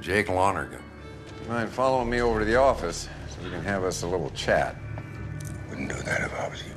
Jake Lonergan. Mind following me over to the office so we can have us a little chat? Wouldn't do that if I was you.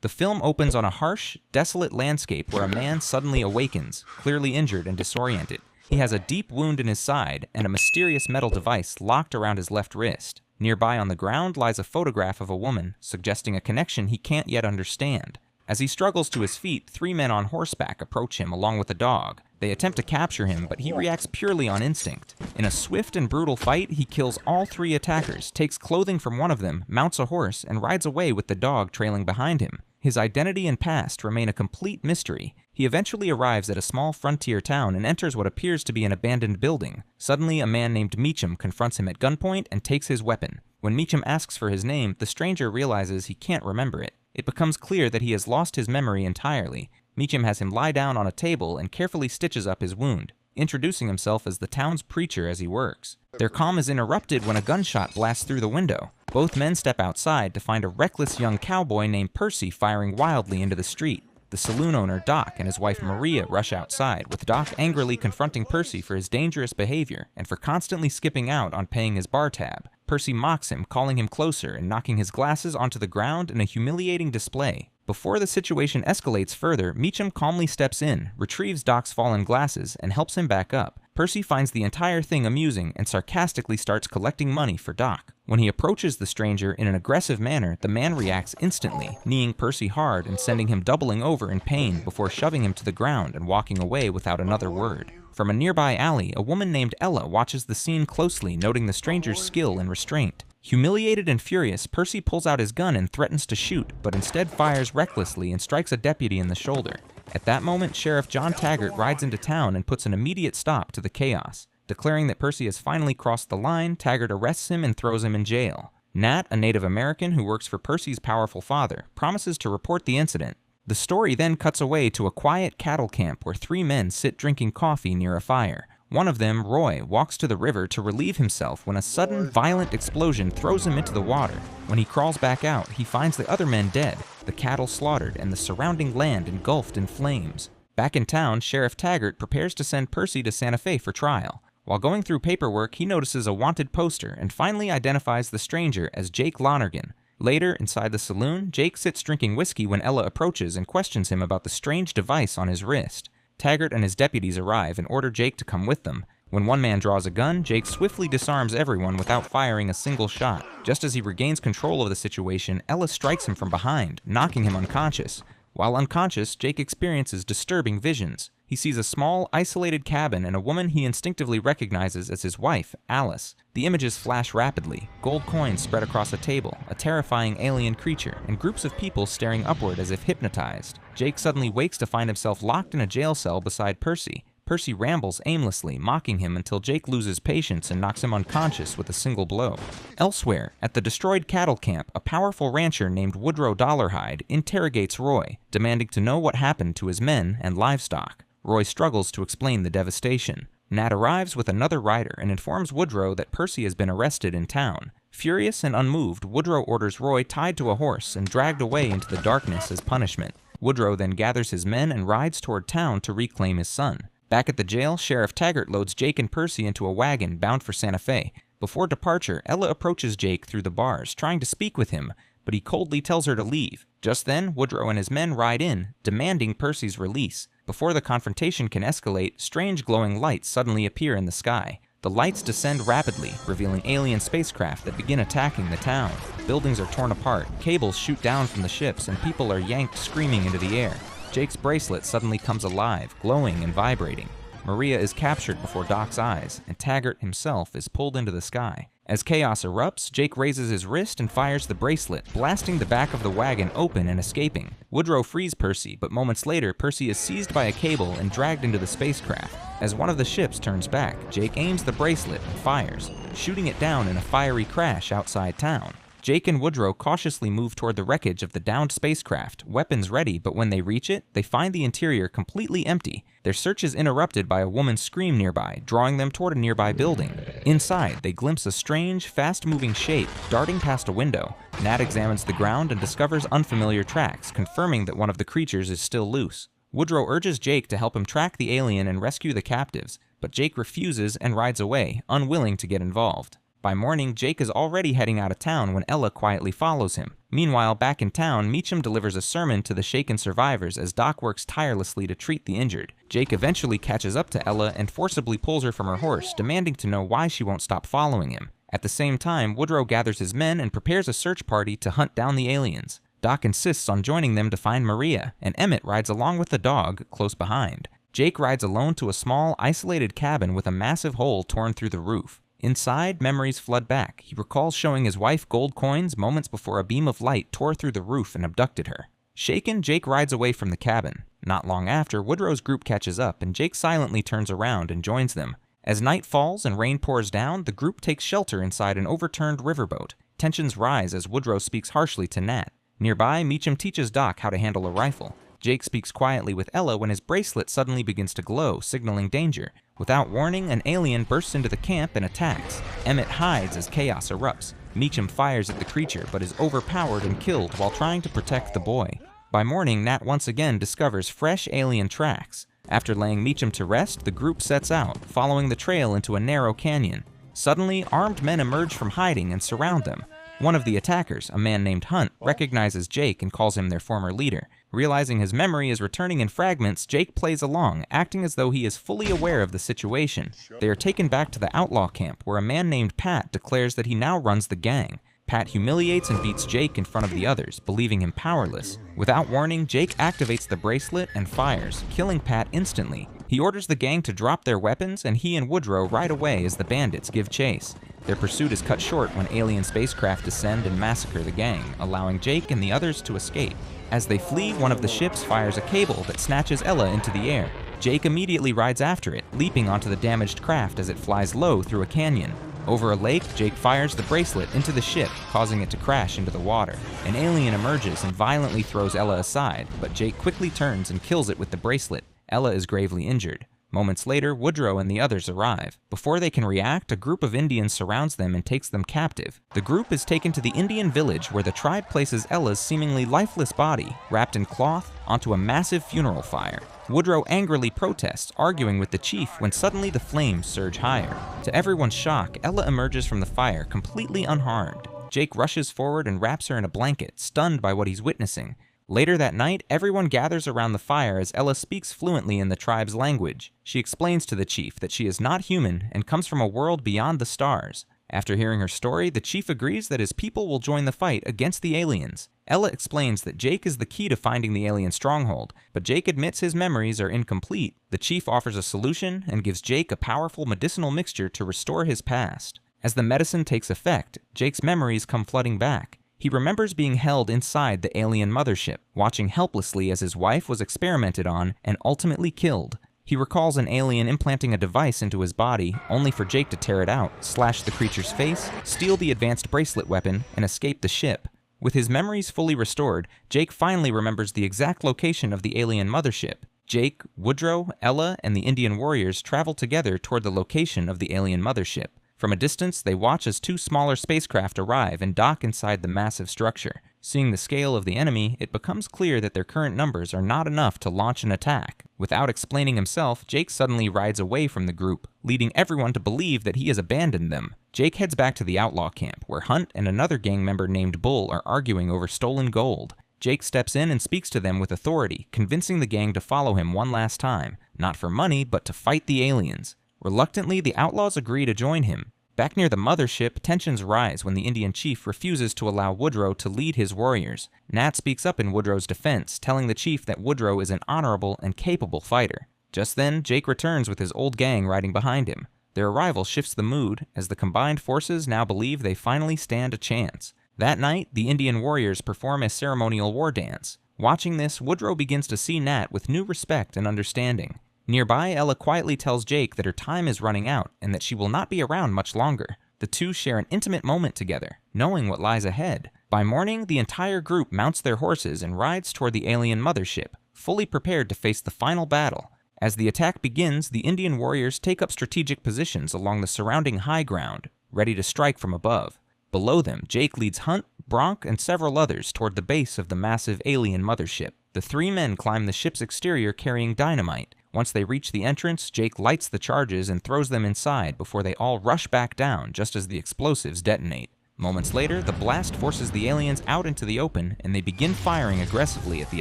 The film opens on a harsh, desolate landscape where a man suddenly awakens, clearly injured and disoriented. He has a deep wound in his side and a mysterious metal device locked around his left wrist. Nearby on the ground lies a photograph of a woman, suggesting a connection he can't yet understand. As he struggles to his feet, 3 men on horseback approach him along with a dog. They attempt to capture him, but he reacts purely on instinct. In a swift and brutal fight, he kills all 3 attackers, takes clothing from one of them, mounts a horse, and rides away with the dog trailing behind him. His identity and past remain a complete mystery. He eventually arrives at a small frontier town and enters what appears to be an abandoned building. Suddenly, a man named Meacham confronts him at gunpoint and takes his weapon. When Meacham asks for his name, the stranger realizes he can't remember it. It becomes clear that he has lost his memory entirely. Meacham has him lie down on a table and carefully stitches up his wound, introducing himself as the town's preacher as he works. Their calm is interrupted when a gunshot blasts through the window. Both men step outside to find a reckless young cowboy named Percy firing wildly into the street. The saloon owner, Doc, and his wife Maria rush outside, with Doc angrily confronting Percy for his dangerous behavior and for constantly skipping out on paying his bar tab. Percy mocks him, calling him closer and knocking his glasses onto the ground in a humiliating display. Before the situation escalates further, Meacham calmly steps in, retrieves Doc's fallen glasses, and helps him back up. Percy finds the entire thing amusing and sarcastically starts collecting money for Doc. When he approaches the stranger in an aggressive manner, the man reacts instantly, kneeing Percy hard and sending him doubling over in pain before shoving him to the ground and walking away without another word. From a nearby alley, a woman named Ella watches the scene closely, noting the stranger's skill and restraint. Humiliated and furious, Percy pulls out his gun and threatens to shoot, but instead fires recklessly and strikes a deputy in the shoulder. At that moment, Sheriff John Taggart rides into town and puts an immediate stop to the chaos. Declaring that Percy has finally crossed the line, Taggart arrests him and throws him in jail. Nat, a Native American who works for Percy's powerful father, promises to report the incident. The story then cuts away to a quiet cattle camp where 3 men sit drinking coffee near a fire. One of them, Roy, walks to the river to relieve himself when a sudden, violent explosion throws him into the water. When he crawls back out, he finds the other men dead, the cattle slaughtered, and the surrounding land engulfed in flames. Back in town, Sheriff Taggart prepares to send Percy to Santa Fe for trial. While going through paperwork, he notices a wanted poster and finally identifies the stranger as Jake Lonergan. Later, inside the saloon, Jake sits drinking whiskey when Ella approaches and questions him about the strange device on his wrist. Taggart and his deputies arrive and order Jake to come with them. When one man draws a gun, Jake swiftly disarms everyone without firing a single shot. Just as he regains control of the situation, Ella strikes him from behind, knocking him unconscious. While unconscious, Jake experiences disturbing visions. He sees a small, isolated cabin and a woman he instinctively recognizes as his wife, Alice. The images flash rapidly, gold coins spread across a table, a terrifying alien creature, and groups of people staring upward as if hypnotized. Jake suddenly wakes to find himself locked in a jail cell beside Percy. Percy rambles aimlessly, mocking him until Jake loses patience and knocks him unconscious with a single blow. Elsewhere, at the destroyed cattle camp, a powerful rancher named Woodrow Dollarhide interrogates Roy, demanding to know what happened to his men and livestock. Roy struggles to explain the devastation. Nat arrives with another rider and informs Woodrow that Percy has been arrested in town. Furious and unmoved, Woodrow orders Roy tied to a horse and dragged away into the darkness as punishment. Woodrow then gathers his men and rides toward town to reclaim his son. Back at the jail, Sheriff Taggart loads Jake and Percy into a wagon bound for Santa Fe. Before departure, Ella approaches Jake through the bars, trying to speak with him, but he coldly tells her to leave. Just then, Woodrow and his men ride in, demanding Percy's release. Before the confrontation can escalate, strange glowing lights suddenly appear in the sky. The lights descend rapidly, revealing alien spacecraft that begin attacking the town. Buildings are torn apart, cables shoot down from the ships, and people are yanked screaming into the air. Jake's bracelet suddenly comes alive, glowing and vibrating. Maria is captured before Doc's eyes, and Taggart himself is pulled into the sky. As chaos erupts, Jake raises his wrist and fires the bracelet, blasting the back of the wagon open and escaping. Woodrow frees Percy, but moments later, Percy is seized by a cable and dragged into the spacecraft. As one of the ships turns back, Jake aims the bracelet and fires, shooting it down in a fiery crash outside town. Jake and Woodrow cautiously move toward the wreckage of the downed spacecraft, weapons ready, but when they reach it, they find the interior completely empty. Their search is interrupted by a woman's scream nearby, drawing them toward a nearby building. Inside, they glimpse a strange, fast-moving shape darting past a window. Nat examines the ground and discovers unfamiliar tracks, confirming that one of the creatures is still loose. Woodrow urges Jake to help him track the alien and rescue the captives, but Jake refuses and rides away, unwilling to get involved. By morning, Jake is already heading out of town when Ella quietly follows him. Meanwhile, back in town, Meacham delivers a sermon to the shaken survivors as Doc works tirelessly to treat the injured. Jake eventually catches up to Ella and forcibly pulls her from her horse, demanding to know why she won't stop following him. At the same time, Woodrow gathers his men and prepares a search party to hunt down the aliens. Doc insists on joining them to find Maria, and Emmett rides along with the dog close behind. Jake rides alone to a small, isolated cabin with a massive hole torn through the roof. Inside, memories flood back. He recalls showing his wife gold coins moments before a beam of light tore through the roof and abducted her. Shaken, Jake rides away from the cabin. Not long after, Woodrow's group catches up, and Jake silently turns around and joins them. As night falls and rain pours down, the group takes shelter inside an overturned riverboat. Tensions rise as Woodrow speaks harshly to Nat. Nearby, Meacham teaches Doc how to handle a rifle. Jake speaks quietly with Ella when his bracelet suddenly begins to glow, signaling danger. Without warning, an alien bursts into the camp and attacks. Emmett hides as chaos erupts. Meacham fires at the creature, but is overpowered and killed while trying to protect the boy. By morning, Nat once again discovers fresh alien tracks. After laying Meacham to rest, the group sets out, following the trail into a narrow canyon. Suddenly, armed men emerge from hiding and surround them. One of the attackers, a man named Hunt, recognizes Jake and calls him their former leader. Realizing his memory is returning in fragments, Jake plays along, acting as though he is fully aware of the situation. They are taken back to the Outlaw camp, where a man named Pat declares that he now runs the gang. Pat humiliates and beats Jake in front of the others, believing him powerless. Without warning, Jake activates the bracelet and fires, killing Pat instantly. He orders the gang to drop their weapons, and he and Woodrow ride away as the bandits give chase. Their pursuit is cut short when alien spacecraft descend and massacre the gang, allowing Jake and the others to escape. As they flee, one of the ships fires a cable that snatches Ella into the air. Jake immediately rides after it, leaping onto the damaged craft as it flies low through a canyon. Over a lake, Jake fires the bracelet into the ship, causing it to crash into the water. An alien emerges and violently throws Ella aside, but Jake quickly turns and kills it with the bracelet. Ella is gravely injured. Moments later, Woodrow and the others arrive. Before they can react, a group of Indians surrounds them and takes them captive. The group is taken to the Indian village where the tribe places Ella's seemingly lifeless body, wrapped in cloth, onto a massive funeral fire. Woodrow angrily protests, arguing with the chief when suddenly the flames surge higher. To everyone's shock, Ella emerges from the fire completely unharmed. Jake rushes forward and wraps her in a blanket, stunned by what he's witnessing. Later that night, everyone gathers around the fire as Ella speaks fluently in the tribe's language. She explains to the chief that she is not human and comes from a world beyond the stars. After hearing her story, the chief agrees that his people will join the fight against the aliens. Ella explains that Jake is the key to finding the alien stronghold, but Jake admits his memories are incomplete. The chief offers a solution and gives Jake a powerful medicinal mixture to restore his past. As the medicine takes effect, Jake's memories come flooding back. He remembers being held inside the alien mothership, watching helplessly as his wife was experimented on and ultimately killed. He recalls an alien implanting a device into his body, only for Jake to tear it out, slash the creature's face, steal the advanced bracelet weapon, and escape the ship. With his memories fully restored, Jake finally remembers the exact location of the alien mothership. Jake, Woodrow, Ella, and the Indian warriors travel together toward the location of the alien mothership. From a distance, they watch as two smaller spacecraft arrive and dock inside the massive structure. Seeing the scale of the enemy, it becomes clear that their current numbers are not enough to launch an attack. Without explaining himself, Jake suddenly rides away from the group, leading everyone to believe that he has abandoned them. Jake heads back to the Outlaw camp, where Hunt and another gang member named Bull are arguing over stolen gold. Jake steps in and speaks to them with authority, convincing the gang to follow him one last time, not for money, but to fight the aliens. Reluctantly, the Outlaws agree to join him. Back near the mothership, tensions rise when the Indian chief refuses to allow Woodrow to lead his warriors. Nat speaks up in Woodrow's defense, telling the chief that Woodrow is an honorable and capable fighter. Just then, Jake returns with his old gang riding behind him. Their arrival shifts the mood, as the combined forces now believe they finally stand a chance. That night, the Indian warriors perform a ceremonial war dance. Watching this, Woodrow begins to see Nat with new respect and understanding. Nearby, Ella quietly tells Jake that her time is running out and that she will not be around much longer. The two share an intimate moment together, knowing what lies ahead. By morning, the entire group mounts their horses and rides toward the alien mothership, fully prepared to face the final battle. As the attack begins, the Indian warriors take up strategic positions along the surrounding high ground, ready to strike from above. Below them, Jake leads Hunt, Bronk, and several others toward the base of the massive alien mothership. The three men climb the ship's exterior carrying dynamite. Once they reach the entrance, Jake lights the charges and throws them inside before they all rush back down just as the explosives detonate. Moments later, the blast forces the aliens out into the open and they begin firing aggressively at the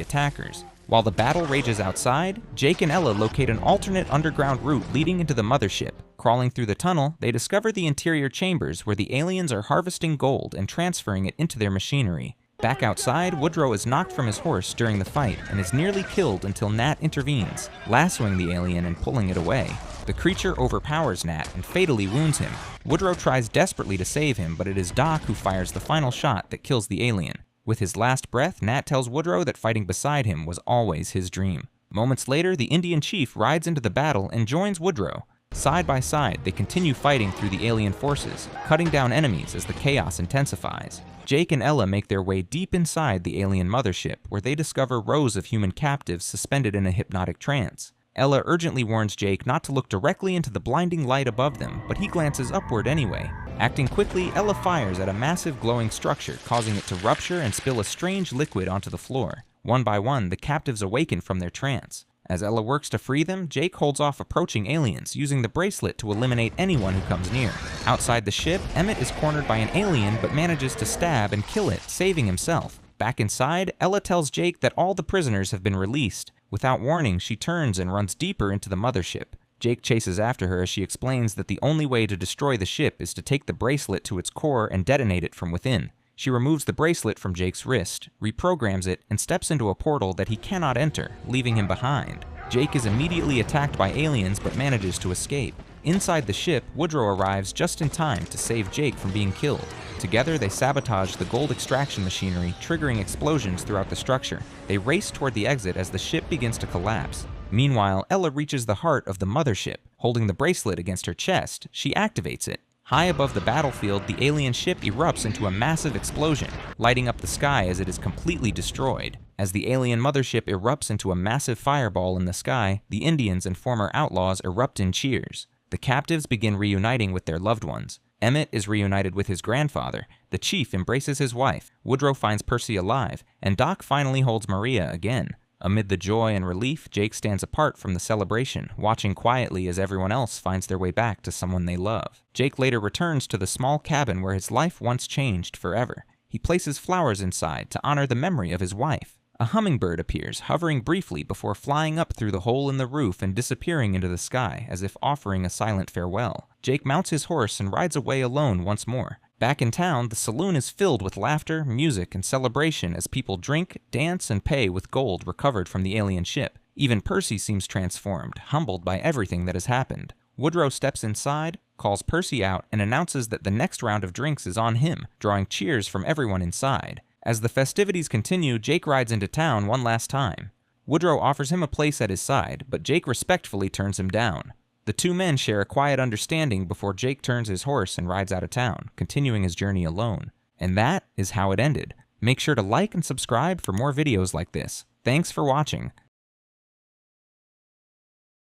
attackers. While the battle rages outside, Jake and Ella locate an alternate underground route leading into the mothership. Crawling through the tunnel, they discover the interior chambers where the aliens are harvesting gold and transferring it into their machinery. Back outside, Woodrow is knocked from his horse during the fight and is nearly killed until Nat intervenes, lassoing the alien and pulling it away. The creature overpowers Nat and fatally wounds him. Woodrow tries desperately to save him, but it is Doc who fires the final shot that kills the alien. With his last breath, Nat tells Woodrow that fighting beside him was always his dream. Moments later, the Indian chief rides into the battle and joins Woodrow. Side by side, they continue fighting through the alien forces, cutting down enemies as the chaos intensifies. Jake and Ella make their way deep inside the alien mothership, where they discover rows of human captives suspended in a hypnotic trance. Ella urgently warns Jake not to look directly into the blinding light above them, but he glances upward anyway. Acting quickly, Ella fires at a massive glowing structure, causing it to rupture and spill a strange liquid onto the floor. One by one, the captives awaken from their trance. As Ella works to free them, Jake holds off approaching aliens, using the bracelet to eliminate anyone who comes near. Outside the ship, Emmett is cornered by an alien but manages to stab and kill it, saving himself. Back inside, Ella tells Jake that all the prisoners have been released. Without warning, she turns and runs deeper into the mothership. Jake chases after her as she explains that the only way to destroy the ship is to take the bracelet to its core and detonate it from within. She removes the bracelet from Jake's wrist, reprograms it, and steps into a portal that he cannot enter, leaving him behind. Jake is immediately attacked by aliens but manages to escape. Inside the ship, Woodrow arrives just in time to save Jake from being killed. Together, they sabotage the gold extraction machinery, triggering explosions throughout the structure. They race toward the exit as the ship begins to collapse. Meanwhile, Ella reaches the heart of the mothership. Holding the bracelet against her chest, she activates it. High above the battlefield, the alien ship erupts into a massive explosion, lighting up the sky as it is completely destroyed. As the alien mothership erupts into a massive fireball in the sky, the Indians and former outlaws erupt in cheers. The captives begin reuniting with their loved ones. Emmett is reunited with his grandfather, the chief embraces his wife, Woodrow finds Percy alive, and Doc finally holds Maria again. Amid the joy and relief, Jake stands apart from the celebration, watching quietly as everyone else finds their way back to someone they love. Jake later returns to the small cabin where his life once changed forever. He places flowers inside to honor the memory of his wife. A hummingbird appears, hovering briefly before flying up through the hole in the roof and disappearing into the sky, as if offering a silent farewell. Jake mounts his horse and rides away alone once more. Back in town, the saloon is filled with laughter, music, and celebration as people drink, dance, and pay with gold recovered from the alien ship. Even Percy seems transformed, humbled by everything that has happened. Woodrow steps inside, calls Percy out, and announces that the next round of drinks is on him, drawing cheers from everyone inside. As the festivities continue, Jake rides into town one last time. Woodrow offers him a place at his side, but Jake respectfully turns him down. The two men share a quiet understanding before Jake turns his horse and rides out of town, continuing his journey alone. And that is how it ended. Make sure to like and subscribe for more videos like this. Thanks for watching.